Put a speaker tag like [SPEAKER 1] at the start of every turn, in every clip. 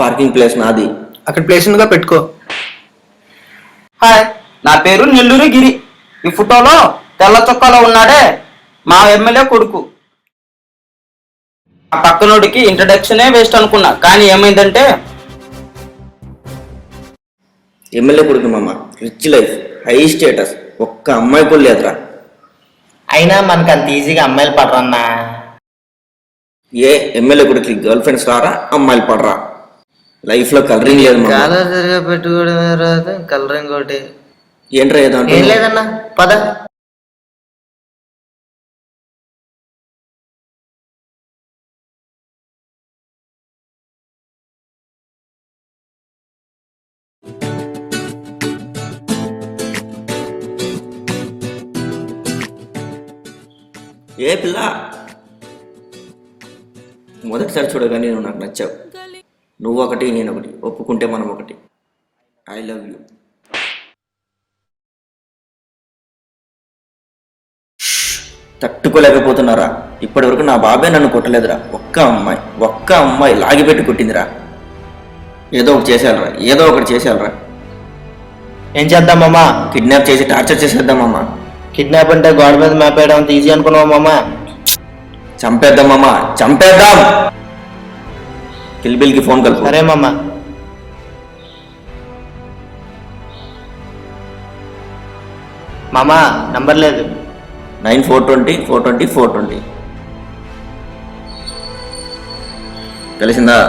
[SPEAKER 1] Parking place నాది.
[SPEAKER 2] అక్కడ place ఉందిగా, పెట్టుకో.
[SPEAKER 3] హాయ్, నా పేరు నెల్లూరు గిరి. ఈ ఫోటోలో తెల్ల చొక్కాలో ఉన్నాడే మా ఎమ్మెల్యే కొడుకు. ఆ పక్కనోడికి ఇంట్రడక్షనే వేస్ట్ అనుకున్నా, కానీ ఏమైందంటే
[SPEAKER 1] ఎమ్మెల్యే కొడుకు మామ, రిచ్ లైఫ్, హై స్టేటస్, ఒక్క అమ్మాయి కూడా లేదురా.
[SPEAKER 4] అయినా మనకు అంత ఈజీగా అమ్మాయిలు పడరన్నా.
[SPEAKER 1] ఏ ఎమ్మెల్యే కొడుకు గర్ల్ ఫ్రెండ్స్ రారా, అమ్మాయిలు పడరా? లైఫ్ లో కలరింగ్ లేదు మామ.
[SPEAKER 4] కాలర్ సరిగా పెట్టుకోవడమే రాదు, కలరింగ్ ఒకటి.
[SPEAKER 1] ఏంట్రా ఏదో
[SPEAKER 4] ఏం లేదన్నా, పద.
[SPEAKER 1] ఏ పిల్ల, మొదటిసారి చూడగానే నువ్వు నాకు నచ్చావు. నువ్వు ఒకటి, నేను ఒకటి, ఒప్పుకుంటే మనం ఒకటి. I love you. తట్టుకోలేకపోతున్నారా? ఇప్పటి వరకు నా బాబాయ్ నన్ను కొట్టలేదురా. ఒక్క అమ్మాయి లాగిపెట్టి కొట్టిందిరా. ఏదో ఒకటి చేసేయాలరా, ఏదో ఒకటి చేసేయాలరా.
[SPEAKER 4] ఏం చేద్దాం మామా?
[SPEAKER 1] కిడ్నాప్ చేసి టార్చర్ చేసేద్దామమ్మా.
[SPEAKER 4] కిడ్నాప్ అంటే గోడ మీద మ్యాప్ వేయడం అంత ఈజీ అనుకున్నావు మామా?
[SPEAKER 1] చంపేద్దామమ్మా, చంపేద్దాం. కిల్బిల్కి ఫోన్ కలుపు.
[SPEAKER 4] సరే మామా. మామా నంబర్ లేదు.
[SPEAKER 1] 9420 420 420. తెలిసిందా?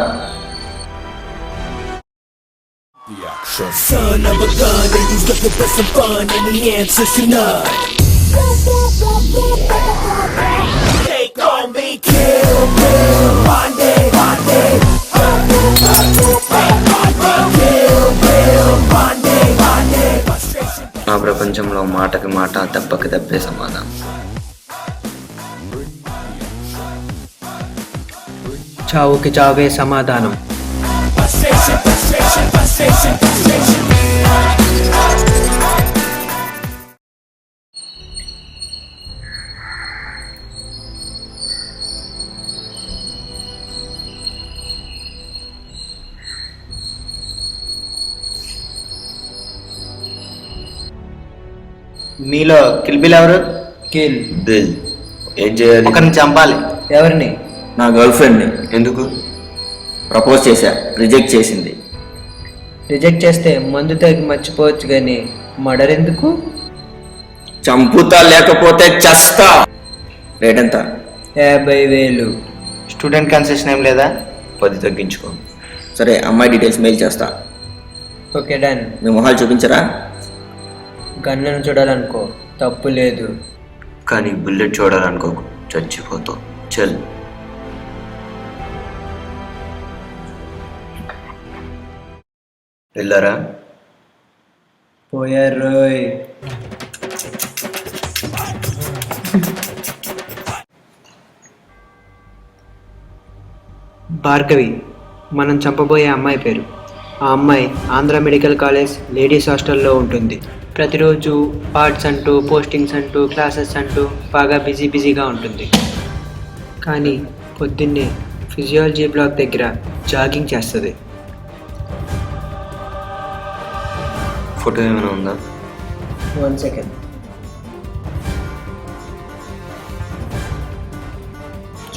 [SPEAKER 5] Son of a gun, and he's looking for some fun, and the answer's none. They call me Kill Bill, Monday, Monday. Kill Bill, Monday, Monday.
[SPEAKER 6] నా ప్రపంచంలో మాటకి మాట, దెబ్బకి దెబ్బే సమాధానం.
[SPEAKER 2] చావుకి చావే సమాధానం.
[SPEAKER 4] మీలో కిల్బిల్ ఎవరు?
[SPEAKER 2] Kill
[SPEAKER 6] bill. ఏం చేయాలి?
[SPEAKER 4] ఒకరిని చంపాలి.
[SPEAKER 2] ఎవరిని?
[SPEAKER 1] నా గర్ల్ ఫ్రెండ్ని
[SPEAKER 6] ఎందుకు?
[SPEAKER 1] ప్రపోజ్ చేశా, రిజెక్ట్ చేసింది.
[SPEAKER 2] రిజెక్ట్ చేస్తే మందు తాగి మర్చిపోవచ్చు, కానీ మర్డర్ ఎందుకు?
[SPEAKER 1] చంపుతా, లేకపోతే చస్తా. రేట్ ఎంత?
[SPEAKER 2] 50,000.
[SPEAKER 4] స్టూడెంట్ కన్సెషన్ ఏం లేదా?
[SPEAKER 6] 10 తగ్గించుకో.
[SPEAKER 1] సరే, అమ్మాయి డీటెయిల్స్ మెయిల్ చేస్తా.
[SPEAKER 2] Okay done.
[SPEAKER 1] మీ మొహాలు చూపించరా?
[SPEAKER 2] గన్నును చూడాలనుకో, తప్పు లేదు.
[SPEAKER 6] కానీ బుల్లెట్ చూడాలనుకోకు, చచ్చిపోతావు. చల్. వెళ్ళారా?
[SPEAKER 2] పోయారోయ్. భార్గవి మనం చంపబోయే అమ్మాయి పేరు. ఆ అమ్మాయి ఆంధ్ర మెడికల్ కాలేజ్ లేడీస్ హాస్టల్లో ఉంటుంది. ప్రతిరోజు ఆర్ట్స్ అంటూ, పోస్టింగ్స్ అంటూ, క్లాసెస్ అంటూ బాగా బిజీగా ఉంటుంది. కానీ పొద్దున్నే ఫిజియాలజీ బ్లాక్ దగ్గర జాగింగ్ చేస్తుంది.
[SPEAKER 6] ఫోటో ఏమైనా ఉందా?
[SPEAKER 2] 1 సెకండ్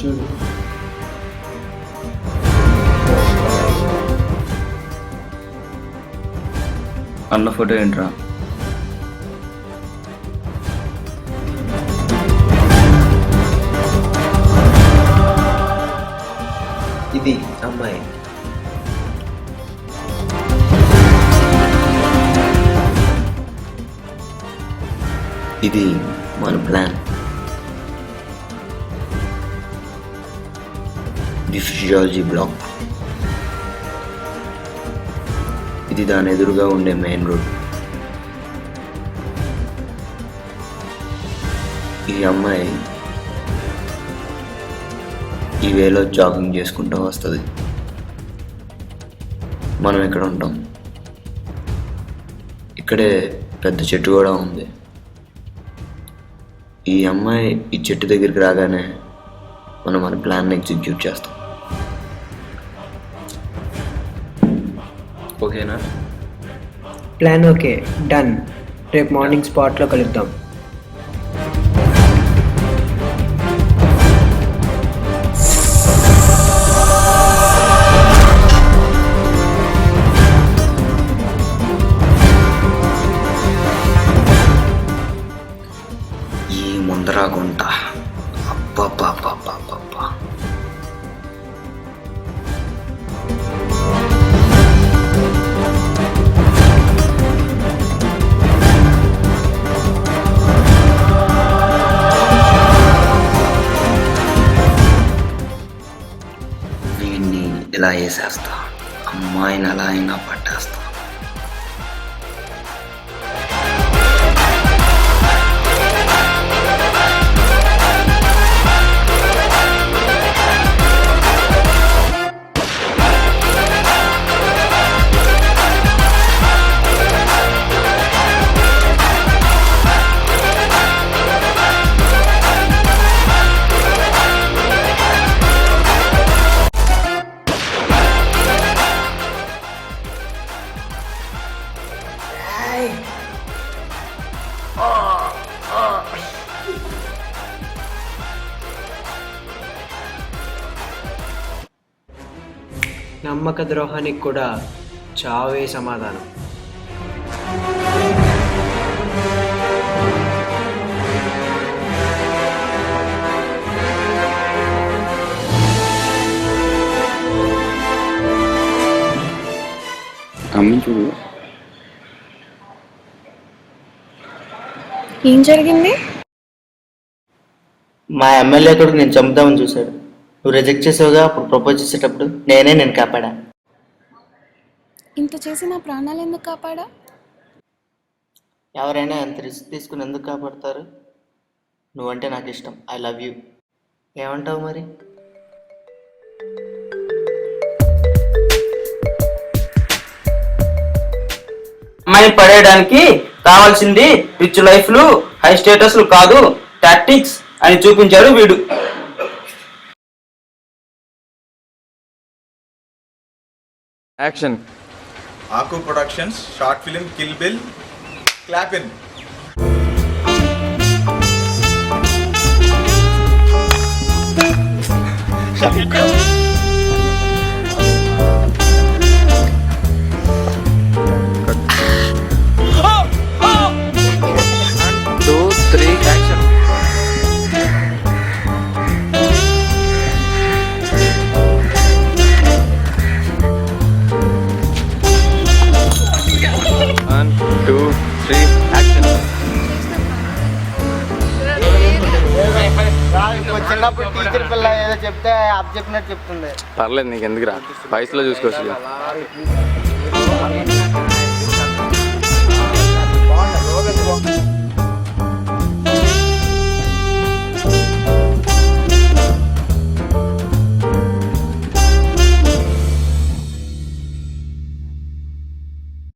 [SPEAKER 2] చూడు.
[SPEAKER 6] అన్న ఫోటో ఏంట్రా?
[SPEAKER 2] ఇది అమ్మాయి.
[SPEAKER 6] ఇది మన ప్లాన్. The physiology black. ఇది దాని ఎదురుగా ఉండే మెయిన్ రోడ్. ఈ అమ్మాయి ఈ వేలో జాగింగ్ చేసుకుంటూ వస్తుంది. మనం ఇక్కడ ఉంటాం. ఇక్కడే పెద్ద చెట్టు కూడా ఉంది. ఈ అమ్మాయి ఈ చెట్టు దగ్గరికి రాగానే మనం మన ప్లాన్ని ఎగ్జిక్యూట్ చేస్తాం. ఓకేనా?
[SPEAKER 2] Plan okay, done. రేపు మార్నింగ్ స్పాట్లో కలుద్దాం.
[SPEAKER 6] ఈ ముందరా గుంట అబ్బబ్బబ్బబ్బబ్బబ్బా. వీడిని ఇలా వేసేస్తా, అమ్మాయిని అలా అయినా పట్టేస్తా.
[SPEAKER 2] నమ్మక ద్రోహానికి కూడా చావే సమాధానం.
[SPEAKER 6] అమ్మి చూడు.
[SPEAKER 7] ఏం జరిగింది?
[SPEAKER 4] మా ఎమ్మెల్యే కొడుకు నేను చంపుదామని చూశాడు. నువ్వు రిజెక్ట్ చేసావుగా, అప్పుడు ప్రపోజ్ చేసేటప్పుడు నేను కాపాడా.
[SPEAKER 7] ఇంత చేసి నా ప్రాణాలు ఎందుకు కాపాడా?
[SPEAKER 4] ఎవరైనా ఎంత రిస్క్ తీసుకుని ఎందుకు కాపాడతారు? నువ్వంటే నాకు ఇష్టం. I love you. ఏమంటావు మరి?
[SPEAKER 3] అమ్మాయిని పడేయడానికి కావాల్సింది రిచ్ లైఫ్లు, హై స్టేటస్లు కాదు, టాక్టిక్స్ అని చూపించాడు వీడు.
[SPEAKER 8] Action.
[SPEAKER 9] Aku Productions short film Kill Bill. Clap in.
[SPEAKER 8] Two three action. One, two, three, action.
[SPEAKER 4] చిన్నప్పుడు టీచర్ పిల్ల ఏదో చెప్తే అప్ చెప్పినట్టు చెప్తుంది.
[SPEAKER 8] పర్లేదు, నీకు ఎందుకురా, వయసులో చూసుకోవచ్చు.